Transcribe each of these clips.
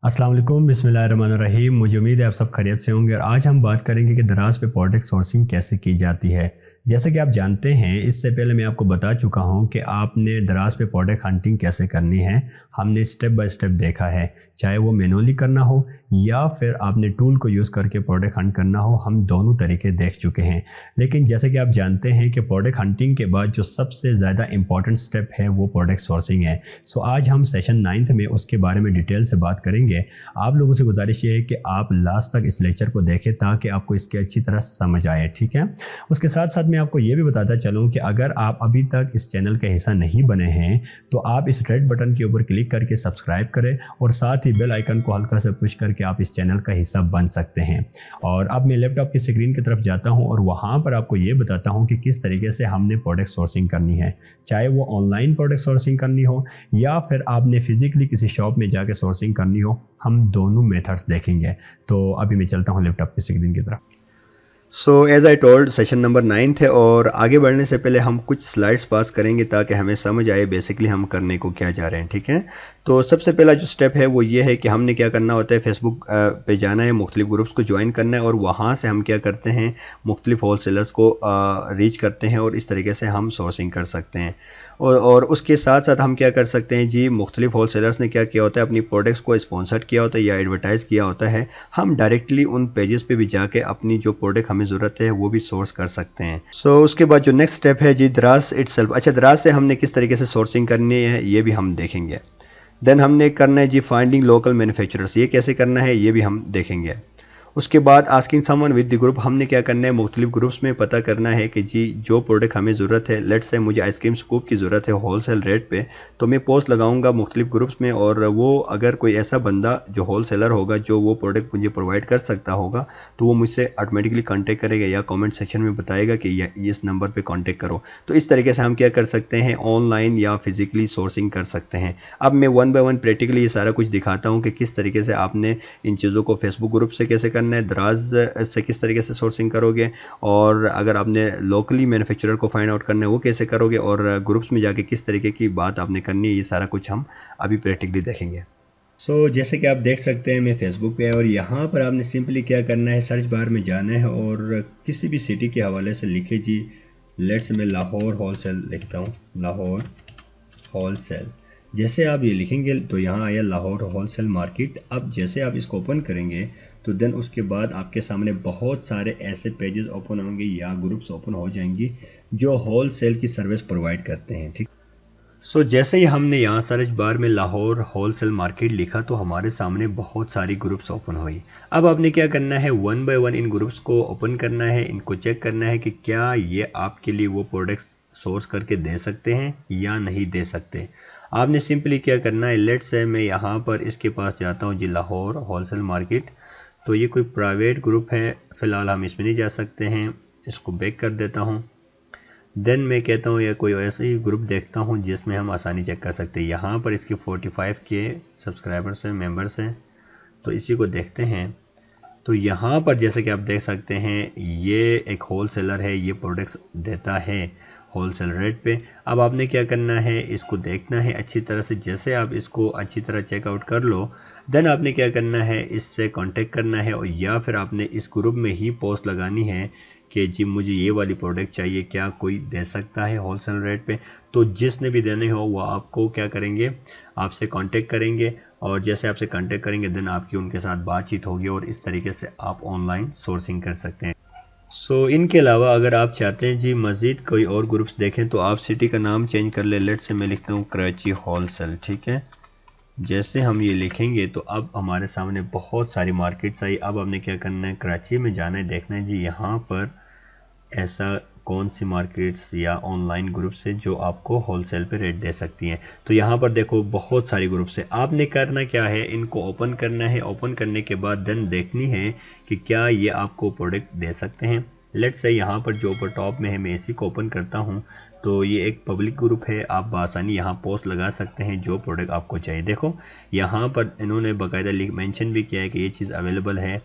अस्सलाम वालेकुम, बिस्मिल्लाहिर्रहमानिर्रहीम। मुझे उम्मीद है आप सब खैरियत से होंगे और आज हम बात करेंगे कि दराज पे प्रोडक्ट सोर्सिंग कैसे की जाती है। जैसे कि आप जानते हैं, इससे पहले मैं आपको बता चुका हूं कि आपने दराज पे प्रोडक्ट हंटिंग कैसे करनी है। हमने स्टेप बाय स्टेप देखा है, चाहे वो मैनुअली करना हो या फिर आपने टूल को यूज़ करके प्रोडक्ट हंट करना हो, हम दोनों तरीके देख चुके हैं। लेकिन जैसे कि आप जानते हैं कि प्रोडक्ट हंटिंग के बाद जो सबसे ज़्यादा इंपॉर्टेंट स्टेप है वो प्रोडक्ट सोर्सिंग है। सो आज हम सेशन 9th में उसके बारे में डिटेल से बात करेंगे। आप लोगों से गुजारिश ये है कि आप लास्ट तक इस लेक्चर को देखें ताकि आपको इसकी अच्छी तरह समझ आए, ठीक है। उसके साथ साथ मैं आपको ये भी बताता चलूँ कि अगर आप अभी तक इस चैनल का हिस्सा नहीं बने हैं तो आप इस रेड बटन के ऊपर क्लिक करके सब्सक्राइब करें और साथ ही बेल आइकन को हल्का से पुश करके आप इस चैनल का हिस्सा बन सकते हैं। और अब मैं लैपटॉप की स्क्रीन की तरफ जाता हूं और वहां पर आपको ये बताता हूं कि किस तरीके से हमने प्रोडक्ट सोर्सिंग करनी है, चाहे वो ऑनलाइन प्रोडक्ट सोर्सिंग करनी हो या फिर आपने फिजिकली किसी शॉप में जाके सोर्सिंग करनी हो। हम दोनों मेथड्स देखेंगे। तो अभी मैं चलता हूं लैपटॉप की स्क्रीन की तरफ। So as I told session number 9 है और आगे बढ़ने से पहले हम कुछ स्लाइड्स पास करेंगे ताकि हमें समझ आए बेसिकली हम करने को क्या जा रहे हैं, ठीक है। तो सबसे पहला जो स्टेप है वो ये है कि हमने क्या करना होता है, फेसबुक पे जाना है, मुख्तलिफ ग्रुप्स को ज्वाइन करना है और वहाँ से हम क्या करते हैं, मुख्तलिफ होल सेलर्स को रीच करते हैं और इस तरीके से हम सोर्सिंग कर सकते हैं। और उसके साथ साथ हम क्या कर सकते हैं जी, मुख्तलिफ होल सेलर्स ने क्या किया होता है, अपनी प्रोडक्ट्स को स्पॉन्सर किया होता है या एडवर्टाइज़ किया होता है। हम डायरेक्टली उन पेजेस पे भी जाके अपनी जो प्रोडक्ट हमें ज़रूरत है वो भी सोर्स कर सकते हैं। सो उसके बाद जो नेक्स्ट स्टेप है जी, दराज इटसेल्फ। अच्छा, दराज से हमने किस तरीके से सोर्सिंग करनी है ये भी हम देखेंगे। देन हमने करना है जी फाइंडिंग लोकल मैन्युफैक्चरर्स, ये कैसे करना है ये भी हम देखेंगे। उसके बाद asking someone with the group, हमने क्या करना है, मुख्तलिफ ग्रुप्स में पता करना है कि जी जो प्रोडक्ट हमें ज़रूरत है, लेट्स से मुझे आइसक्रीम स्कूप की ज़रूरत है होलसेल रेट पे, तो मैं पोस्ट लगाऊंगा मुख्तलिफ ग्रुप्स में और वो अगर कोई ऐसा बंदा जो होल सेलर होगा जो वो प्रोडक्ट मुझे प्रोवाइड कर सकता होगा तो वो मुझसे ऑटोमेटिकली कॉन्टेक्ट करेगा या कॉमेंट सेक्शन में बताएगा कि इस नंबर पर कॉन्टेक्ट करो। तो इस तरीके से हम क्या कर सकते हैं, ऑनलाइन या फिजिकली सोर्सिंग कर सकते हैं। अब मैं वन बाय वन प्रैक्टिकली ये सारा कुछ दिखाता हूँ कि किस तरीके से आपने इन चीज़ों को फेसबुक ग्रुप से कैसे करना है, दराज से किस तरीके से सोर्सिंग करोगे, और अगर आपने लोकली मैन्युफैक्चरर को फाइंड आउट करना है वो कैसे करोगे, और ग्रुप्स में जाके किस तरीके की बात आपने करनी है, ये सारा कुछ हम अभी प्रैक्टिकली देखेंगे। सो जैसे कि आप देख सकते हैं मैं फेसबुक पे है और यहाँ पर आपने सिंपली क्या करना है, सर्च बार में जाना है और किसी भी सिटी के हवाले से लिखे जी, लेट्स मैं लाहौर होलसेल लिखता हूँ, लाहौर होलसेल। जैसे आप ये लिखेंगे तो यहाँ आया लाहौर होलसेल मार्केट। अब जैसे आप इसको ओपन करेंगे तो देन उसके बाद आपके सामने बहुत सारे ऐसे पेजेस ओपन होंगे या ग्रुप्स ओपन हो जाएंगी जो होलसेल की सर्विस प्रोवाइड करते हैं, ठीक। सो जैसे ही हमने यहाँ सर्च बार में लाहौर होलसेल मार्केट लिखा तो हमारे सामने बहुत सारी ग्रुप्स ओपन हुई। अब आपने क्या करना है, one by one in groups को ओपन करना है, इनको चेक करना है कि क्या ये आपके लिए वो प्रोडक्ट्स सोर्स करके दे सकते हैं या नहीं दे सकते। आपने सिंपली क्या करना है, लेट्स से मैं यहाँ पर इसके पास जाता हूँ जी, लाहौर होलसेल मार्केट। तो ये कोई प्राइवेट ग्रुप है, फ़िलहाल हम इसमें नहीं जा सकते हैं, इसको बैक कर देता हूँ। देन मैं कहता हूँ या कोई ऐसा ही ग्रुप देखता हूँ जिसमें हम आसानी चेक कर सकते हैं। यहाँ पर इसके 45 के सब्सक्राइबर्स हैं, मेंबर्स हैं, तो इसी को देखते हैं। तो यहाँ पर जैसे कि आप देख सकते हैं ये एक होल सेलर है, ये प्रोडक्ट्स देता है होलसेल रेट पे। अब आपने क्या करना है, इसको देखना है अच्छी तरह से। जैसे आप इसको अच्छी तरह चेकआउट कर लो, देन आपने क्या करना है, इससे कांटेक्ट करना है और या फिर आपने इस ग्रुप में ही पोस्ट लगानी है कि जी मुझे ये वाली प्रोडक्ट चाहिए, क्या कोई दे सकता है होलसेल रेट पे। तो जिसने भी देने हो वो आपको क्या करेंगे, आपसे कांटेक्ट करेंगे और जैसे आपसे कांटेक्ट करेंगे देन आपकी उनके साथ बातचीत होगी और इस तरीके से आप ऑनलाइन सोर्सिंग कर सकते हैं। सो इनके अलावा अगर आप चाहते हैं जी मज़ीद कोई और ग्रुप्स देखें तो आप सिटी का नाम चेंज कर ले। लेट से मैं लिखता हूँ कराची होलसेल, ठीक है। जैसे हम ये लिखेंगे तो अब हमारे सामने बहुत सारी मार्केट्स आई। अब हमने क्या करना है, कराची में जाना है, देखना है जी यहाँ पर ऐसा कौन सी मार्केट्स या ऑनलाइन ग्रुप्स है जो आपको होलसेल पे रेट दे सकती हैं। तो यहाँ पर देखो बहुत सारी ग्रुप्स है। आपने करना क्या है, इनको ओपन करना है। ओपन करने के बाद देन देखनी है कि क्या ये आपको प्रोडक्ट दे सकते हैं। लेट्स से यहाँ पर जो ऊपर टॉप में है मैं इसी को ओपन करता हूँ। तो ये एक पब्लिक ग्रुप है, आप बासानी यहाँ पोस्ट लगा सकते हैं जो प्रोडक्ट आपको चाहिए। देखो यहाँ पर इन्होंने बाकायदा मेंशन भी किया है कि ये चीज़ अवेलेबल है।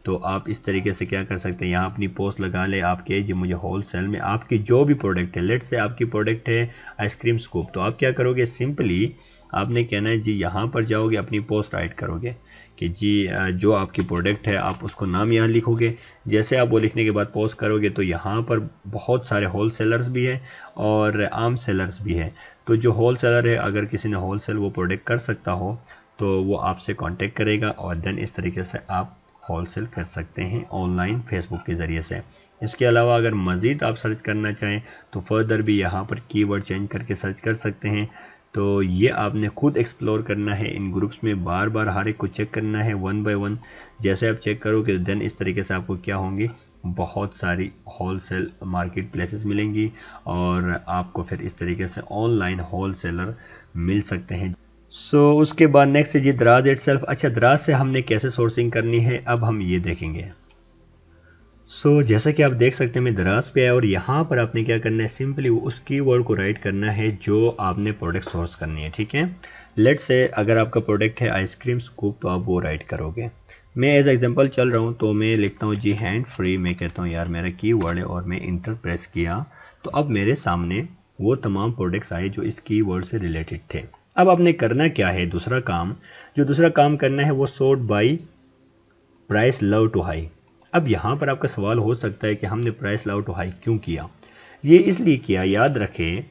तो आप इस तरीके से क्या कर सकते हैं, यहाँ अपनी पोस्ट लगा ले आपके जी मुझे होलसेल में आपकी जो भी प्रोडक्ट है। लेट्स से आपकी प्रोडक्ट है आइसक्रीम स्कूप, तो आप क्या करोगे, सिंपली आपने कहना है जी यहाँ पर जाओगे, अपनी पोस्ट राइट करोगे कि जी जो आपकी प्रोडक्ट है आप उसको नाम यहाँ लिखोगे। जैसे आप वो लिखने के बाद पोस्ट करोगे तो यहाँ पर बहुत सारे होल सेलर्स भी हैं और आम सेलर्स भी हैं। तो जो होल सेलर है, अगर किसी ने होल सेल वो प्रोडक्ट कर सकता हो तो वो आपसे कांटेक्ट करेगा और देन इस तरीके से आप होल सेल कर सकते हैं ऑनलाइन फेसबुक के ज़रिए से। इसके अलावा अगर मज़ीद आप सर्च करना चाहें तो फर्दर भी यहाँ पर कीवर्ड चेंज करके सर्च कर सकते हैं। तो ये आपने खुद एक्सप्लोर करना है, इन ग्रुप्स में बार बार हर एक को चेक करना है वन बाय वन। जैसे आप चेक करोगे देन इस तरीके से आपको क्या होंगी, बहुत सारी होलसेल मार्केट प्लेसेस मिलेंगी और आपको फिर इस तरीके से ऑनलाइन होलसेलर मिल सकते हैं। उसके बाद नेक्स्ट है जी दराज इटसेल्फ। अच्छा, दराज से हमने कैसे सोर्सिंग करनी है अब हम ये देखेंगे। जैसा कि आप देख सकते हैं मैं दराज पे आया और यहाँ पर आपने क्या करना है, सिंपली उस कीवर्ड को राइट करना है जो आपने प्रोडक्ट सोर्स करनी है। ठीक है, लेट्स से अगर आपका प्रोडक्ट है आइसक्रीम स्कूप तो आप वो राइट करोगे। मैं एज एग्जांपल चल रहा हूँ तो मैं लिखता हूँ जी हैंड फ्री। मैं कहता हूँ यार मेरा कीवर्ड है और मैं इंटर प्रेस किया तो अब मेरे सामने वो तमाम प्रोडक्ट्स आए जो इस कीवर्ड से रिलेटेड थे। अब आपने करना क्या है, दूसरा काम करना है वो sort by price low to high. अब यहाँ पर आपका सवाल हो सकता है कि हमने प्राइस लव टू हाई क्यों किया। ये इसलिए किया, याद रखें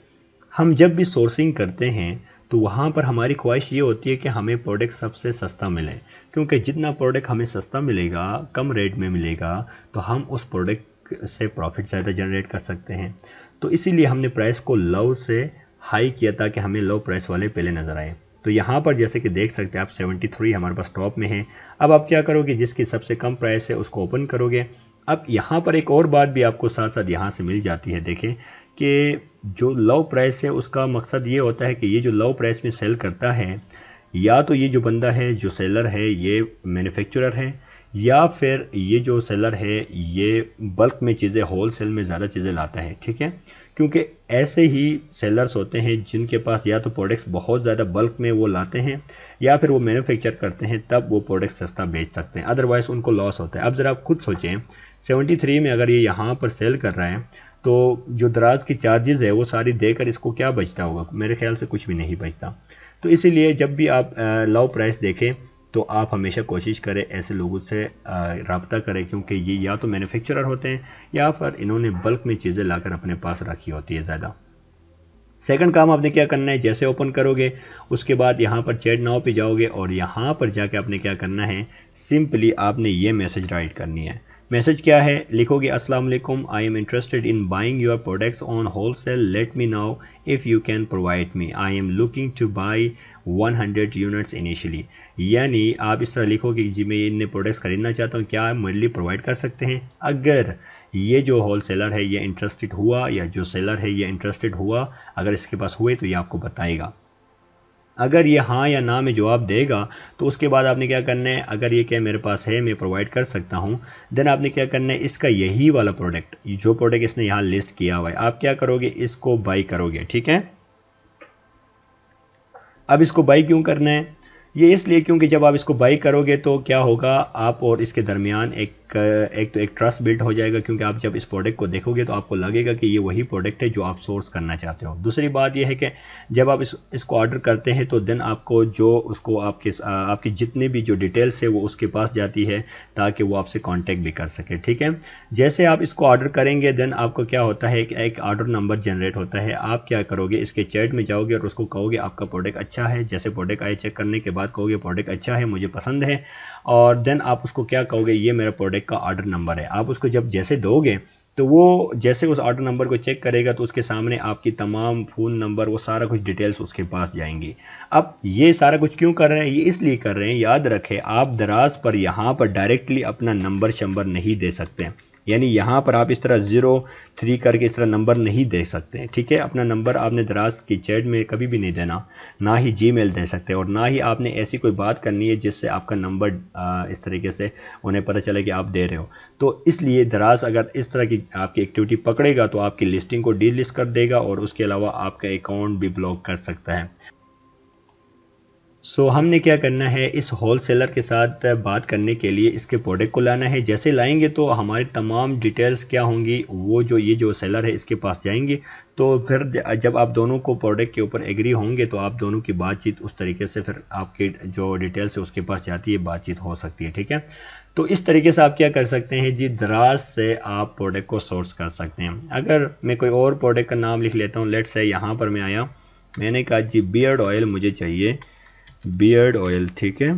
हम जब भी सोर्सिंग करते हैं तो वहाँ पर हमारी ख्वाहिश ये होती है कि हमें प्रोडक्ट सबसे सस्ता मिले, क्योंकि जितना प्रोडक्ट हमें सस्ता मिलेगा, कम रेट में मिलेगा, तो हम उस प्रोडक्ट से प्रॉफिट ज़्यादा जनरेट कर सकते हैं। तो इसीलिए हमने प्राइस को लव से हाई किया ताकि हमें लो प्राइस वाले पहले नज़र आए। तो यहाँ पर जैसे कि देख सकते हैं आप 73 हमारे पास टॉप में है। अब आप क्या करोगे, जिसकी सबसे कम प्राइस है उसको ओपन करोगे। अब यहाँ पर एक और बात भी आपको साथ साथ यहाँ से मिल जाती है। देखें कि जो लो प्राइस है उसका मकसद ये होता है कि ये जो लो प्राइस में सेल करता है, या तो ये जो बंदा है जो सेलर है ये मैन्युफैक्चरर है, या फिर ये जो सेलर है ये बल्क में चीज़ें होल सेल में ज़्यादा चीज़ें लाता है। ठीक है, क्योंकि ऐसे ही सेलर्स होते हैं जिनके पास या तो प्रोडक्ट्स बहुत ज़्यादा बल्क में वो लाते हैं या फिर वो मैन्युफैक्चर करते हैं, तब वो प्रोडक्ट सस्ता बेच सकते हैं, अदरवाइज़ उनको लॉस होता है। अब ज़रा आप खुद सोचें 73 में अगर ये यहाँ पर सेल कर रहा है तो जो दराज की चार्जेस है वो सारी देकर इसको क्या बचता होगा, मेरे ख्याल से कुछ भी नहीं बचता। तो इसीलिए जब भी आप लो प्राइस देखें तो आप हमेशा कोशिश करें ऐसे लोगों से रब्ता करें, क्योंकि ये या तो मैन्युफैक्चरर होते हैं या फिर इन्होंने बल्क में चीज़ें लाकर अपने पास रखी होती है ज़्यादा। सेकंड काम आपने क्या करना है, जैसे ओपन करोगे उसके बाद यहाँ पर चैट नाउ पे जाओगे और यहाँ पर जाके आपने क्या करना है, सिंपली आपने ये मैसेज राइट करनी है। मैसेज क्या है, लिखोगे अस्सलाम वालेकुम, I am interested in buying your products on wholesale, let me know if you can provide me, I am looking two by 100 units initially. यानी आप इस तरह लिखोगे जी मैं इन प्रोडक्ट्स खरीदना चाहता हूँ, क्या आप मेरे लिए प्रोवाइड कर सकते हैं। अगर ये जो होल सेलर है ये इंटरेस्टेड हुआ या जो सेलर है ये इंटरेस्टेड हुआ, अगर इसके पास हुए तो ये आपको बताएगा। अगर ये हाँ या ना में जवाब देगा तो उसके बाद आपने क्या करना है, अगर ये क्या मेरे पास है मैं प्रोवाइड कर सकता हूँ, देन आपने क्या करना है, इसका यही वाला प्रोडक्ट जो प्रोडक्ट इसने यहाँ लिस्ट किया हुआ है आप क्या करोगे, इसको बाई करोगे। ठीक है, अब इसको बाई क्यों करना है, ये इसलिए क्योंकि जब आप इसको बाई करोगे तो क्या होगा, आप और इसके दरमियान एक ट्रस्ट बिल्ड हो जाएगा, क्योंकि आप जब इस प्रोडक्ट को देखोगे तो आपको लगेगा कि ये वही प्रोडक्ट है जो आप सोर्स करना चाहते हो। दूसरी बात ये है कि जब आप इसको ऑर्डर करते हैं तो देन आपको जो उसको आपकी जितनी भी जो डिटेल्स है वो उसके पास जाती है ताकि वो आपसे कॉन्टैक्ट भी कर सके। ठीक है, जैसे आप इसको ऑर्डर करेंगे देन आपको क्या होता है कि एक ऑर्डर नंबर जनरेट होता है। आप क्या करोगे, इसके चैट में जाओगे और उसको कहोगे आपका प्रोडक्ट अच्छा है, जैसे प्रोडक्ट आए चेक करने के बाद कहोगे प्रोडक्ट अच्छा है, मुझे पसंद है, और देन आप उसको क्या कहोगे, ये मेरा प्रोडक्ट का ऑर्डर नंबर है। आप उसको जब जैसे दोगे तो वो जैसे उस ऑर्डर नंबर को चेक करेगा तो उसके सामने आपकी तमाम फ़ोन नंबर वो सारा कुछ डिटेल्स उसके पास जाएंगी। अब ये सारा कुछ क्यों कर रहे हैं, ये इसलिए कर रहे हैं, याद रखें आप दराज पर यहाँ पर डायरेक्टली अपना नंबर शंबर नहीं दे सकते, यानी यहाँ पर आप इस तरह 03 करके इस तरह नंबर नहीं दे सकते। ठीक है, अपना नंबर आपने दराज की चैट में कभी भी नहीं देना, ना ही जीमेल दे सकते, और ना ही आपने ऐसी कोई बात करनी है जिससे आपका नंबर इस तरीके से उन्हें पता चले कि आप दे रहे हो। तो इसलिए दराज अगर इस तरह की आपकी एक्टिविटी पकड़ेगा तो आपकी लिस्टिंग को डीलिस्ट कर देगा और उसके अलावा आपका अकाउंट भी ब्लॉक कर सकता है। सो हमने क्या करना है, इस होल सेलर के साथ बात करने के लिए इसके प्रोडक्ट को लाना है। जैसे लाएंगे तो हमारी तमाम डिटेल्स क्या होंगी, वो जो ये जो सेलर है इसके पास जाएंगी। तो फिर जब आप दोनों को प्रोडक्ट के ऊपर एग्री होंगे तो आप दोनों की बातचीत उस तरीके से फिर आपकी जो डिटेल्स है उसके पास जाती है, बातचीत हो सकती है। ठीक है, तो इस तरीके से आप क्या कर सकते हैं जी, दराज से आप प्रोडक्ट को सोर्स कर सकते हैं। अगर मैं कोई और प्रोडक्ट का नाम लिख लेता हूँ, लेट्स से यहाँ पर मैं आया, मैंने कहा जी बियर्ड ऑयल मुझे चाहिए, बियर्ड ऑयल। ठीक है,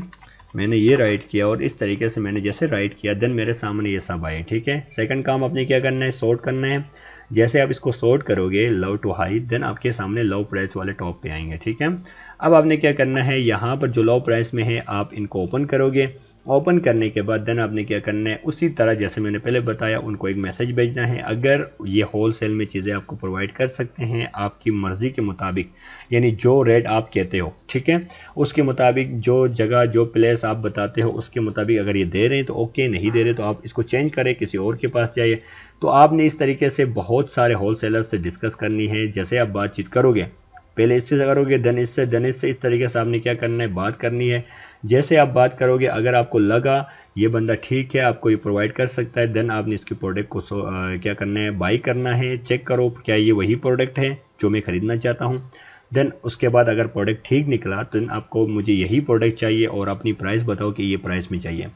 मैंने ये राइट किया और इस तरीके से मैंने जैसे राइट किया देन मेरे सामने ये सब आए। ठीक है, सेकंड काम आपने क्या करना है, सॉर्ट करना है। जैसे आप इसको सॉर्ट करोगे लो टू हाई, देन आपके सामने लो प्राइस वाले टॉप पे आएंगे। ठीक है, अब आपने क्या करना है, यहाँ पर जो लो प्राइस में है आप इनको ओपन करोगे। ओपन करने के बाद देन आपने क्या करना है, उसी तरह जैसे मैंने पहले बताया उनको एक मैसेज भेजना है। अगर ये होल सेल में चीज़ें आपको प्रोवाइड कर सकते हैं आपकी मर्ज़ी के मुताबिक, यानी जो रेट आप कहते हो, ठीक है, उसके मुताबिक, जो जगह जो प्लेस आप बताते हो उसके मुताबिक अगर ये दे रहे हैं तो ओके, नहीं दे रहे तो आप इसको चेंज करें, किसी और के पास जाइए। तो आपने इस तरीके से बहुत सारे होल सेलर से डिस्कस करनी है। जैसे आप बातचीत करोगे, पहले इससे करोगे देन इससे, इस तरीके से आपने क्या करना है, बात करनी है। जैसे आप बात करोगे अगर आपको लगा ये बंदा ठीक है, आपको ये प्रोवाइड कर सकता है, देन आपने इसके प्रोडक्ट को क्या करना है, बाई करना है। चेक करो क्या ये वही प्रोडक्ट है जो मैं ख़रीदना चाहता हूँ। देन उसके बाद अगर प्रोडक्ट ठीक निकला तो देन आपको मुझे यही प्रोडक्ट चाहिए और अपनी प्राइस बताओ कि ये प्राइस में चाहिए।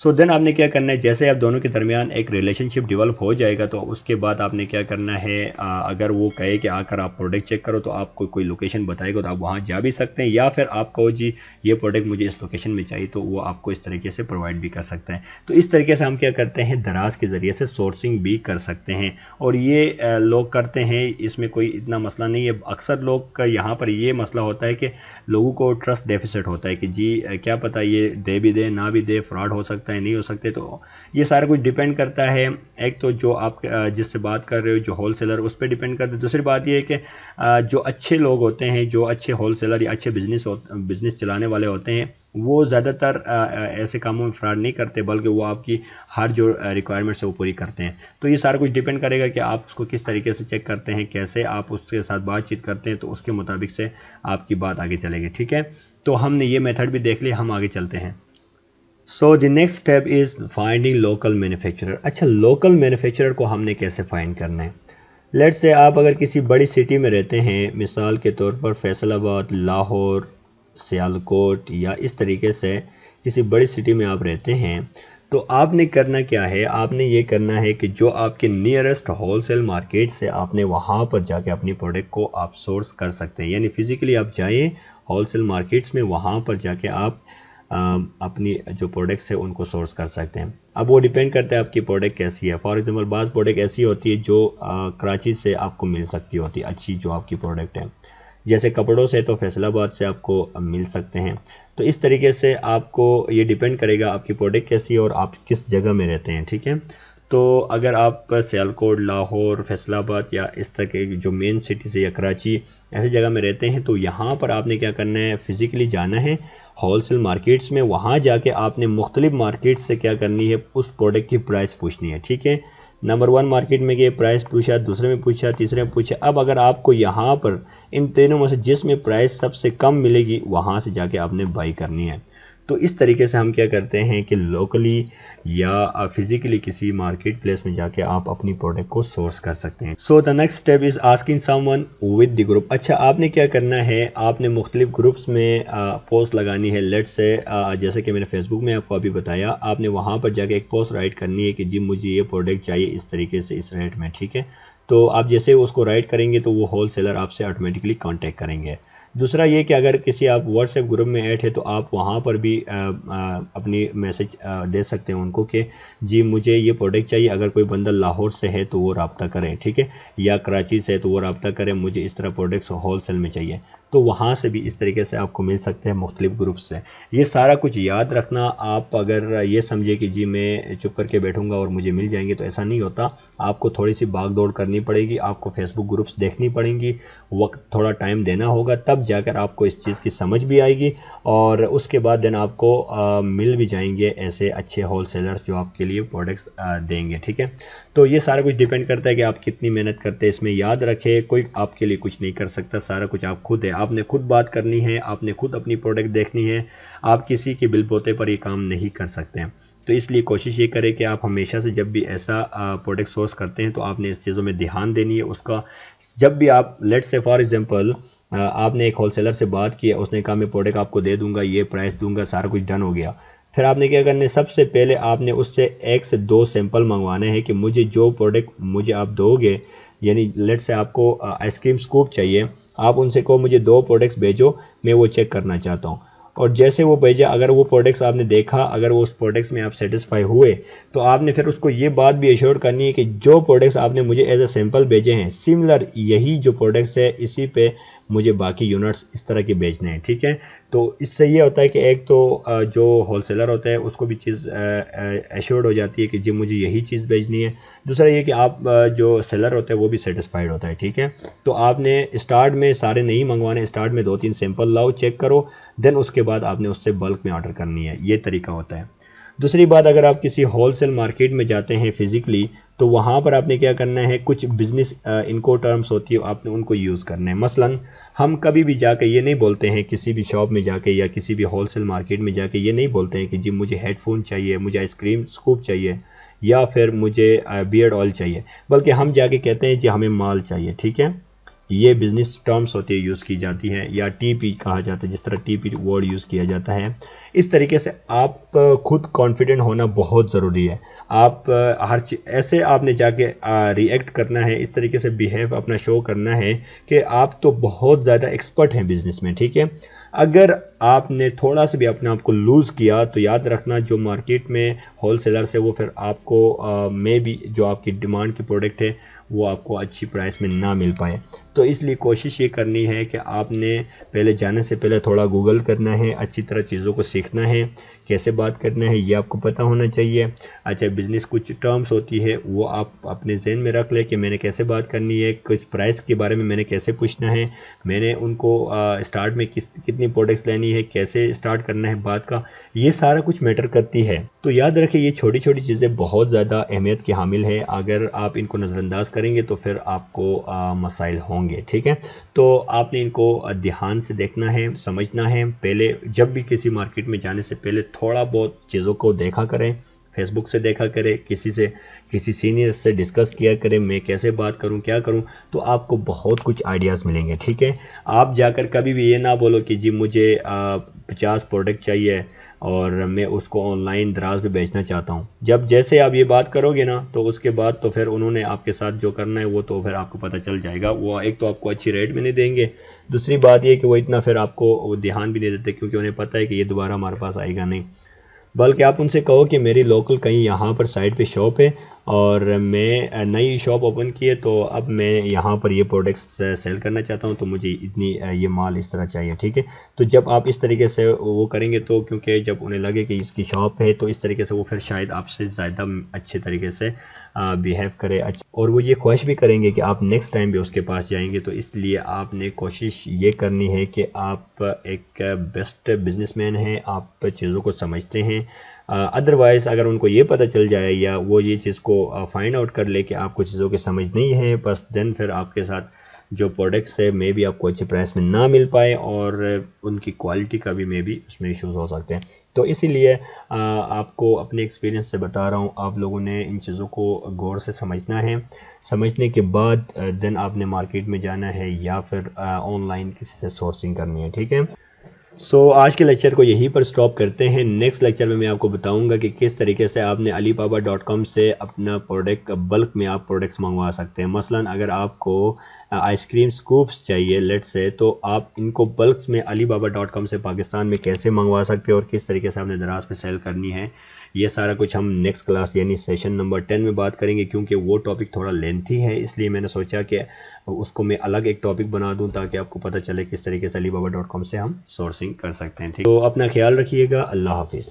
सो देन आपने क्या करना है, जैसे आप दोनों के दरमियान एक रिलेशनशिप डेवलप हो जाएगा तो उसके बाद आपने क्या करना है, अगर वो कहे कि आकर आप प्रोडक्ट चेक करो तो आपको कोई लोकेशन बताएगा तो आप वहाँ जा भी सकते हैं, या फिर आप कहो जी ये प्रोडक्ट मुझे इस लोकेशन में चाहिए तो वो आपको इस तरीके से प्रोवाइड भी कर सकता है। तो इस तरीके से हम क्या करते हैं, दराज के ज़रिए से सोर्सिंग भी कर सकते हैं और ये लोग करते हैं, इसमें कोई इतना मसला नहीं है। अक्सर लोग का यहाँ पर ये मसला होता है कि लोगों को ट्रस्ट डेफिसिट होता है कि जी क्या पता ये दे भी दे ना भी दे, फ्रॉड हो सकता है, नहीं हो सकते। तो ये सारा कुछ डिपेंड करता है, एक तो जो आप जिससे बात कर रहे हो जो होलसेलर, उस पर डिपेंड करता है। दूसरी बात ये है कि जो अच्छे लोग होते हैं, जो अच्छे होलसेलर या अच्छे बिजनेस चलाने वाले होते हैं, वो ज़्यादातर ऐसे कामों में फ्रॉड नहीं करते, बल्कि वो आपकी हर जो रिक्वायरमेंट्स है वो पूरी करते हैं। तो ये सारा कुछ डिपेंड करेगा कि आप उसको किस तरीके से चेक करते हैं, कैसे आप उसके साथ बातचीत करते हैं, तो उसके मुताबिक से आपकी बात आगे चलेगी। ठीक है, तो हमने ये मेथड भी देख लिया, हम आगे चलते हैं। So the next step is finding local manufacturer. अच्छा, लोकल मैन्युफैक्चरर को हमने कैसे फाइंड करना है। लेट्स से आप अगर किसी बड़ी सिटी में रहते हैं, मिसाल के तौर पर फैसलाबाद, लाहौर, सियालकोट या इस तरीके से किसी बड़ी सिटी में आप रहते हैं, तो आपने करना क्या है, आपने ये करना है कि जो आपके नियरेस्ट होलसेल मार्केट से आपने वहाँ पर जाके अपनी प्रोडक्ट को आप सोर्स कर सकते हैं। यानी फिज़िकली आप जाएँ होलसेल मार्केट्स में, वहाँ पर जाके आप अपनी जो प्रोडक्ट्स है उनको सोर्स कर सकते हैं। अब वो डिपेंड करता है आपकी प्रोडक्ट कैसी है। फॉर एग्जांपल बाज़ प्रोडक्ट ऐसी होती है जो कराची से आपको मिल सकती होती है, अच्छी जो आपकी प्रोडक्ट है। जैसे कपड़ों से तो फैसलाबाद से आपको मिल सकते हैं। तो इस तरीके से आपको ये डिपेंड करेगा आपकी प्रोडक्ट कैसी है और आप किस जगह में रहते हैं। ठीक है, तो अगर आप सियालकोट, लाहौर, फैसलाबाद या इस तरह के जो मेन सिटी से या कराची ऐसी जगह में रहते हैं, तो यहाँ पर आपने क्या करना है, फ़िज़िकली जाना है होलसेल मार्केट्स में। वहाँ जाके आपने मुख्तलिफ मार्केट से क्या करनी है, उस प्रोडक्ट की प्राइस पूछनी है। ठीक है, नंबर 1 मार्केट में गए, प्राइस पूछा, दूसरे में पूछा, तीसरे में पूछा। अब अगर आपको यहाँ पर इन तीनों में से जिसमें प्राइस सबसे कम मिलेगी वहाँ से जाके आपने बाई करनी है। तो इस तरीके से हम क्या करते हैं कि लोकली या फिज़िकली किसी मार्केट प्लेस में जाके आप अपनी प्रोडक्ट को सोर्स कर सकते हैं। So the next step is asking someone with the group. अच्छा, आपने क्या करना है, आपने मुख्तलिफ ग्रुप्स में पोस्ट लगानी है। लेट्स से जैसे कि मैंने फेसबुक में आपको अभी बताया, आपने वहाँ पर जाके एक पोस्ट राइट करनी है कि जी मुझे ये प्रोडक्ट चाहिए इस तरीके से, इस रेट में। ठीक है, तो आप जैसे उसको राइट करेंगे तो वो होल सेलर आपसे ऑटोमेटिकली कॉन्टेक्ट करेंगे। दूसरा ये कि अगर किसी आप व्हाट्सएप ग्रुप में ऐड है तो आप वहाँ पर भी अपनी मैसेज दे सकते हैं उनको कि जी मुझे ये प्रोडक्ट चाहिए। अगर कोई बंदा लाहौर से है तो वो रब्ता करें, ठीक है, या कराची से है तो वो रब्ता करें, मुझे इस तरह प्रोडक्ट्स होल सेल में चाहिए। तो वहाँ से भी इस तरीके से आपको मिल सकते हैं मुख्तलिफ ग्रुप से। ये सारा कुछ याद रखना। आप अगर ये समझे कि जी मैं चुप करके बैठूंगा और मुझे मिल जाएंगे, तो ऐसा नहीं होता। आपको थोड़ी सी भाग दौड़ करनी पड़ेगी, आपको फेसबुक ग्रुप्स देखनी पड़ेंगी, वक्त थोड़ा टाइम देना होगा, तब जाकर आपको इस चीज़ की समझ भी आएगी और उसके बाद देन आपको मिल भी जाएंगे ऐसे अच्छे होल सेलर्स जो आपके लिए प्रोडक्ट्स देंगे। ठीक है, तो ये सारा कुछ डिपेंड करता है कि आप कितनी मेहनत करते हैं। इसमें याद रखें, कोई आपके लिए कुछ नहीं कर सकता, सारा कुछ आप खुद है। आपने खुद बात करनी है, आपने खुद अपनी प्रोडक्ट देखनी है, आप किसी के बिलबोते पर ये काम नहीं कर सकते हैं। तो इसलिए कोशिश ये करें कि आप हमेशा से जब भी ऐसा प्रोडक्ट सोर्स करते हैं तो आपने इस चीज़ों में ध्यान देनी है। उसका जब भी आप लेट्स से फॉर एग्जांपल आपने एक होलसेलर से बात की, उसने कहा मैं प्रोडक्ट आपको दे दूंगा, ये प्राइस दूंगा, सारा कुछ डन हो गया। फिर आपने क्या करना है, सबसे पहले आपने उससे 1 से 2 सैंपल मंगवाने हैं कि मुझे जो प्रोडक्ट मुझे आप दोगे, यानी लेट्स से आपको आइसक्रीम स्कूप चाहिए, आप उनसे कहो मुझे 2 प्रोडक्ट्स भेजो, मैं वो चेक करना चाहता हूँ। और जैसे वो भेजा, अगर वो प्रोडक्ट्स आपने देखा, अगर वो उस प्रोडक्ट्स में आप सेटिस्फाई हुए, तो आपने फिर उसको ये बात भी एश्योर करनी है कि जो प्रोडक्ट्स आपने मुझे एज ए सैंपल भेजे हैं, सिमिलर यही जो प्रोडक्ट्स है इसी पे मुझे बाकी यूनिट्स इस तरह के बेचने हैं, ठीक है। तो इससे ये होता है कि एक तो जो होलसेलर होता है उसको भी चीज़ एश्योर्ड हो जाती है कि जी मुझे यही चीज़ बेचनी है। दूसरा ये कि आप जो सेलर होता है वो भी सेटिस्फाइड होता है, ठीक है। तो आपने स्टार्ट में सारे नहीं मंगवाने, स्टार्ट में 2-3 सैंपल लाओ, चेक करो, देन उसके बाद आपने उससे बल्क में ऑर्डर करनी है। ये तरीका होता है। दूसरी बात, अगर आप किसी होलसेल मार्केट में जाते हैं फिजिकली, तो वहाँ पर आपने क्या करना है, कुछ बिजनेस इनको टर्म्स होती है, आपने उनको यूज़ करना है। मसलन हम कभी भी जाके ये नहीं बोलते हैं, किसी भी शॉप में जाके या किसी भी होलसेल मार्केट में जाके ये नहीं बोलते हैं कि जी मुझे हेडफोन चाहिए, मुझे आइसक्रीम स्कूप चाहिए या फिर मुझे बियर्ड ऑयल चाहिए, बल्कि हम जाके कहते हैं जी हमें माल चाहिए, ठीक है। ये बिजनेस टर्म्स होती है, यूज़ की जाती है, या टीपी कहा जाता है, जिस तरह टीपी वर्ड यूज़ किया जाता है। इस तरीके से आप खुद कॉन्फिडेंट होना बहुत ज़रूरी है। आप हर चीज़ ऐसे आपने जाके रिएक्ट करना है, इस तरीके से बिहेव अपना शो करना है कि आप तो बहुत ज़्यादा एक्सपर्ट हैं बिजनेस में, ठीक है। अगर आपने थोड़ा सा भी अपने आप को लूज़ किया तो याद रखना जो मार्केट में होलसेलर से वो फिर आपको में भी जो आपकी डिमांड की प्रोडक्ट है वो आपको अच्छी प्राइस में ना मिल पाए। तो इसलिए कोशिश ये करनी है कि आपने पहले जाने से पहले थोड़ा गूगल करना है, अच्छी तरह चीज़ों को सीखना है, कैसे बात करना है ये आपको पता होना चाहिए। अच्छा, बिजनेस कुछ टर्म्स होती है वो आप अपने जहन में रख ले कि मैंने कैसे बात करनी है, किस प्राइस के बारे में मैंने कैसे पूछना है, मैंने उनको स्टार्ट में कितनी प्रोडक्ट्स लेनी है, कैसे स्टार्ट करना है बात का, ये सारा कुछ मैटर करती है। तो याद रखें ये छोटी छोटी चीज़ें बहुत ज़्यादा अहमियत की हामिल है। अगर आप इनको नज़रअंदाज करेंगे तो फिर आपको मसाइल होंगे, ठीक है। तो आपने इनको ध्यान से देखना है, समझना है। पहले जब भी किसी मार्केट में जाने से पहले थोड़ा बहुत चीज़ों को देखा करें, फेसबुक से देखा करें, किसी सीनियर से डिस्कस किया करें, मैं कैसे बात करूं, क्या करूं, तो आपको बहुत कुछ आइडियाज़ मिलेंगे, ठीक है। आप जाकर कभी भी ये ना बोलो कि जी मुझे 50 प्रोडक्ट चाहिए और मैं उसको ऑनलाइन दराज पे बेचना चाहता हूँ। जब जैसे आप ये बात करोगे ना तो उसके बाद तो फिर उन्होंने आपके साथ जो करना है वो तो फिर आपको पता चल जाएगा। वो एक तो आपको अच्छी रेट में नहीं देंगे, दूसरी बात ये कि वो इतना फिर आपको ध्यान भी नहीं देते क्योंकि उन्हें पता है कि ये दोबारा हमारे पास आएगा नहीं। बल्कि आप उनसे कहो कि मेरी लोकल कहीं यहाँ पर साइड पे शॉप है और मैं नई शॉप ओपन की है, तो अब मैं यहाँ पर ये प्रोडक्ट्स सेल करना चाहता हूँ, तो मुझे इतनी ये माल इस तरह चाहिए, ठीक है। तो जब आप इस तरीके से वो करेंगे तो क्योंकि जब उन्हें लगे कि इसकी शॉप है तो इस तरीके से वो फिर शायद आपसे ज़्यादा अच्छे तरीके से बिहेव करे, और वो ये ख्वाहिश भी करेंगे कि आप नेक्स्ट टाइम भी उसके पास जाएंगे। तो इसलिए आपने कोशिश ये करनी है कि आप एक बेस्ट बिजनेसमैन हैं, आप चीज़ों को समझते हैं। अदरवाइज़ अगर उनको ये पता चल जाए या वो ये चीज़ को फाइंड आउट कर ले कि आपको चीज़ों की समझ नहीं है, बस देन फिर आपके साथ जो प्रोडक्ट्स है मे भी आपको अच्छे प्राइस में ना मिल पाए और उनकी क्वालिटी का भी मे भी उसमें इश्यूज हो सकते हैं। तो इसीलिए आपको अपने एक्सपीरियंस से बता रहा हूँ, आप लोगों ने इन चीज़ों को गौर से समझना है। समझने के बाद देन आपने मार्केट में जाना है या फिर ऑनलाइन किसी से सोर्सिंग करनी है, ठीक है। आज के लेक्चर को यहीं पर स्टॉप करते हैं। नेक्स्ट लेक्चर में मैं आपको बताऊंगा कि किस तरीके से आपने alibaba.com से अपना प्रोडक्ट बल्क में आप प्रोडक्ट्स मंगवा सकते हैं। मसलन अगर आपको आइसक्रीम स्कूप्स चाहिए लेट्स से, तो आप इनको बल्क में alibaba.com से पाकिस्तान में कैसे मंगवा सकते हैं और किस तरीके से आपने दराज पे सेल करनी है, ये सारा कुछ हम नेक्स्ट क्लास यानी सेशन नंबर 10 में बात करेंगे। क्योंकि वो टॉपिक थोड़ा लेंथी है, इसलिए मैंने सोचा कि उसको मैं अलग एक टॉपिक बना दूं ताकि आपको पता चले किस तरीके से alibaba.com से हम सोर्सिंग कर सकते हैं, ठीक। तो अपना ख्याल रखिएगा। अल्लाह हाफिज़।